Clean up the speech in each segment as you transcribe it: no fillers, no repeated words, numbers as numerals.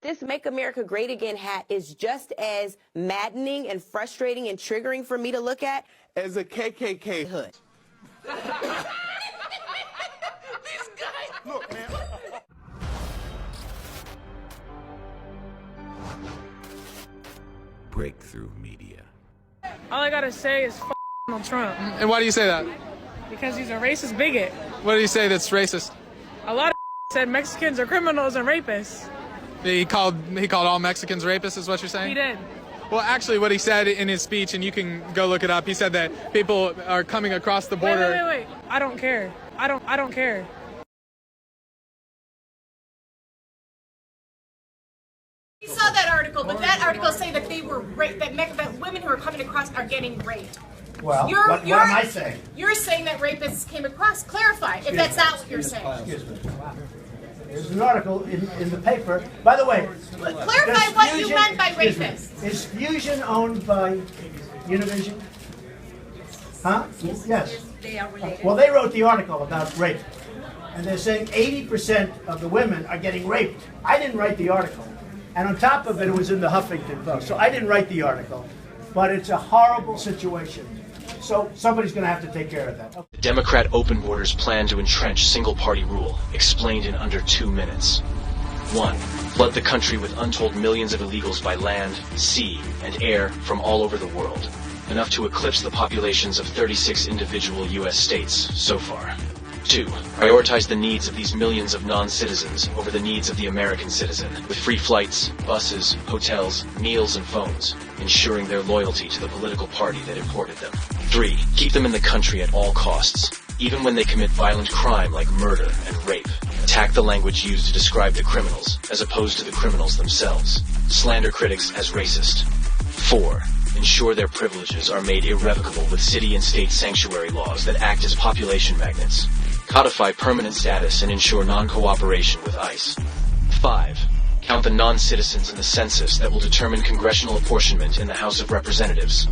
This Make America Great Again hat is just as maddening and frustrating and triggering for me to look at as a KKK hood. These guys. Look, man. Breakthrough Media. All I gotta say is Donald Trump. And why do you say that? Because he's a racist bigot. What do you say that's racist? A lot of said Mexicans are criminals and rapists. He called all Mexicans rapists, is what you're saying? He did. Well, actually, what he said in his speech, and you can go look it up, he said that people are coming across the border. Wait. I don't care. I don't care. We saw that article, but that article saying that they were that women who are coming across are getting raped. Well, what am I saying? You're saying that rapists came across. Clarify if that's not what you're saying. Excuse me. There's an article in the paper. By the way, clarify what you meant by rapist. Is Fusion owned by Univision? Huh? Yes. They are related. Well, they wrote the article about rape, and they're saying 80% of the women are getting raped. I didn't write the article, and on top of it, it was in the Huffington Post. So I didn't write the article, but it's a horrible situation. So somebody's going to have to take care of that. Okay. The Democrat open borders plan to entrench single-party rule, explained in under 2 minutes. 1. Flood the country with untold millions of illegals by land, sea, and air from all over the world, enough to eclipse the populations of 36 individual U.S. states so far. 2. Prioritize the needs of these millions of non-citizens over the needs of the American citizen, with free flights, buses, hotels, meals, and phones, ensuring their loyalty to the political party that imported them. 3. Keep them in the country at all costs, even when they commit violent crime like murder and rape. Attack the language used to describe the criminals, as opposed to the criminals themselves. Slander critics as racist. 4. Ensure their privileges are made irrevocable with city and state sanctuary laws that act as population magnets. Codify permanent status and ensure non-cooperation with ICE. 5. Count the non-citizens in the census that will determine congressional apportionment in the House of Representatives.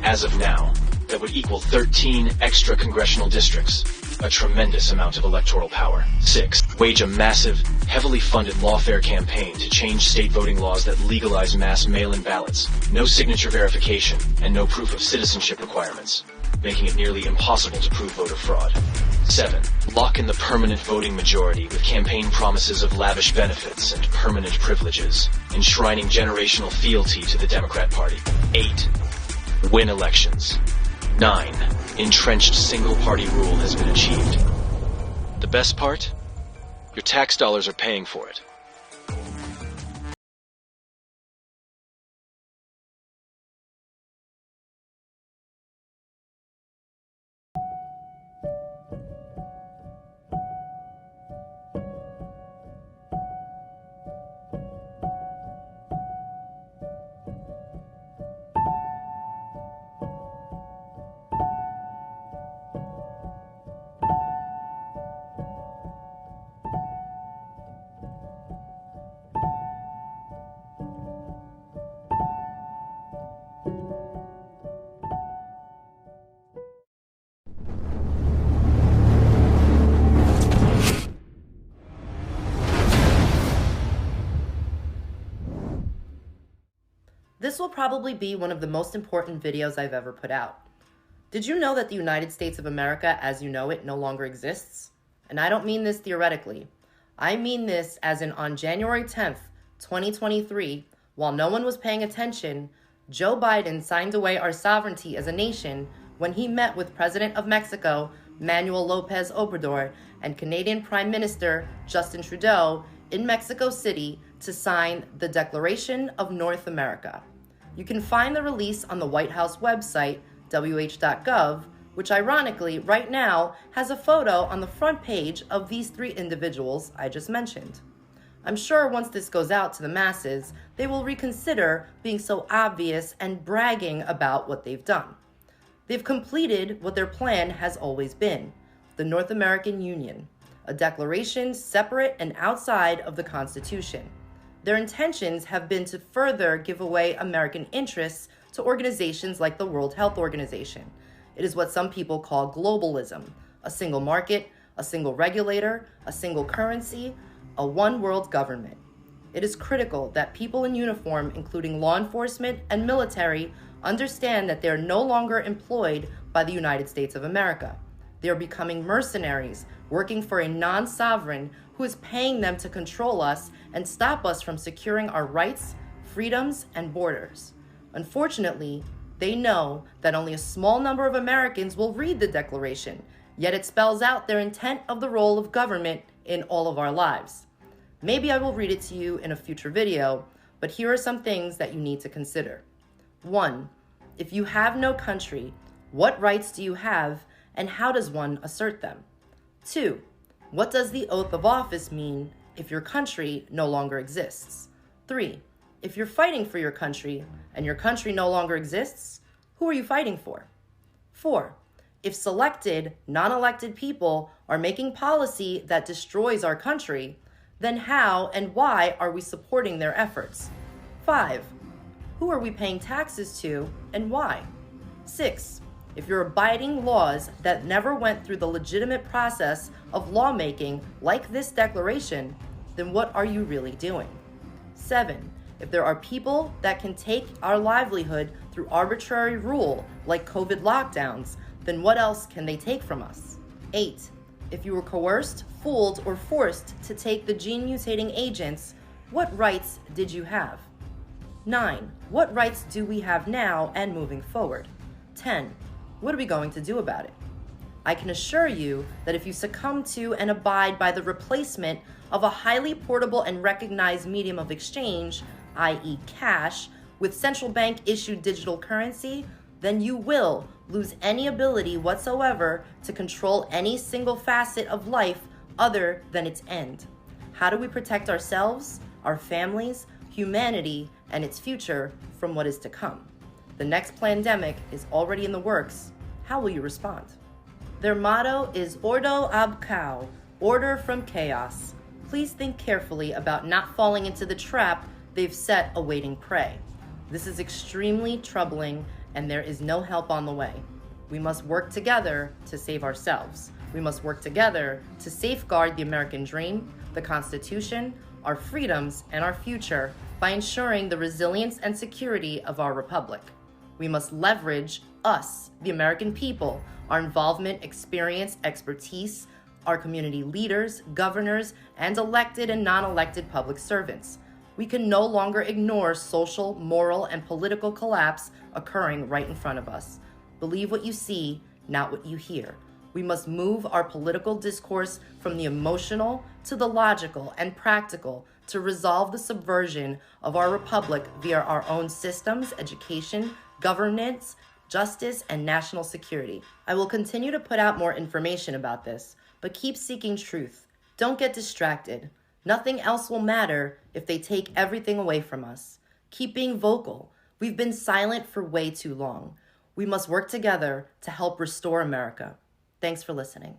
As of now, that would equal 13 extra congressional districts, a tremendous amount of electoral power. 6. Wage a massive, heavily funded lawfare campaign to change state voting laws that legalize mass mail-in ballots, no signature verification, and no proof of citizenship requirements, making it nearly impossible to prove voter fraud. 7. Lock in the permanent voting majority with campaign promises of lavish benefits and permanent privileges, enshrining generational fealty to the Democrat Party. 8. Win elections. 9. Entrenched single-party rule has been achieved. The best part? Your tax dollars are paying for it. This will probably be one of the most important videos I've ever put out. Did you know that the United States of America as you know it no longer exists? And I don't mean this theoretically. I mean this as in on January 10th, 2023, while no one was paying attention, Joe Biden signed away our sovereignty as a nation when he met with President of Mexico, Manuel Lopez Obrador, and Canadian Prime Minister Justin Trudeau in Mexico City to sign the Declaration of North America. You can find the release on the White House website, wh.gov, which ironically, right now, has a photo on the front page of these 3 individuals I just mentioned. I'm sure once this goes out to the masses, they will reconsider being so obvious and bragging about what they've done. They've completed what their plan has always been, the North American Union, a declaration separate and outside of the Constitution. Their intentions have been to further give away American interests to organizations like the World Health Organization. It is what some people call globalism, a single market, a single regulator, a single currency, a one world government. It is critical that people in uniform, including law enforcement and military, understand that they are no longer employed by the United States of America. They are becoming mercenaries, working for a non-sovereign who is paying them to control us and stop us from securing our rights, freedoms, and borders. Unfortunately, they know that only a small number of Americans will read the Declaration, yet it spells out their intent of the role of government in all of our lives. Maybe I will read it to you in a future video, but here are some things that you need to consider. 1. If you have no country, what rights do you have, and how does one assert them? 2. What does the oath of office mean if your country no longer exists? 3. If you're fighting for your country and your country no longer exists, who are you fighting for? 4. If selected, non-elected people are making policy that destroys our country, then how and why are we supporting their efforts? 5. Who are we paying taxes to and why? 6. If you're abiding laws that never went through the legitimate process of lawmaking like this declaration, then what are you really doing? 7. If there are people that can take our livelihood through arbitrary rule like COVID lockdowns, then what else can they take from us? 8. If you were coerced, fooled, or forced to take the gene-mutating agents, what rights did you have? 9. What rights do we have now and moving forward? 10. What are we going to do about it? I can assure you that if you succumb to and abide by the replacement of a highly portable and recognized medium of exchange, i.e. cash, with central bank issued digital currency, then you will lose any ability whatsoever to control any single facet of life other than its end. How do we protect ourselves, our families, humanity, and its future from what is to come? The next pandemic is already in the works. How will you respond? Their motto is Ordo ab Chao, order from chaos. Please think carefully about not falling into the trap they've set awaiting prey. This is extremely troubling, and there is no help on the way. We must work together to save ourselves. We must work together to safeguard the American dream, the Constitution, our freedoms, and our future by ensuring the resilience and security of our republic. We must leverage us, the American people, our involvement, experience, expertise, our community leaders, governors, and elected and non-elected public servants. We can no longer ignore social, moral, and political collapse occurring right in front of us. Believe what you see, not what you hear. We must move our political discourse from the emotional to the logical and practical to resolve the subversion of our republic via our own systems, education, governance, justice, and national security. I will continue to put out more information about this, but keep seeking truth. Don't get distracted. Nothing else will matter if they take everything away from us. Keep being vocal. We've been silent for way too long. We must work together to help restore America. Thanks for listening.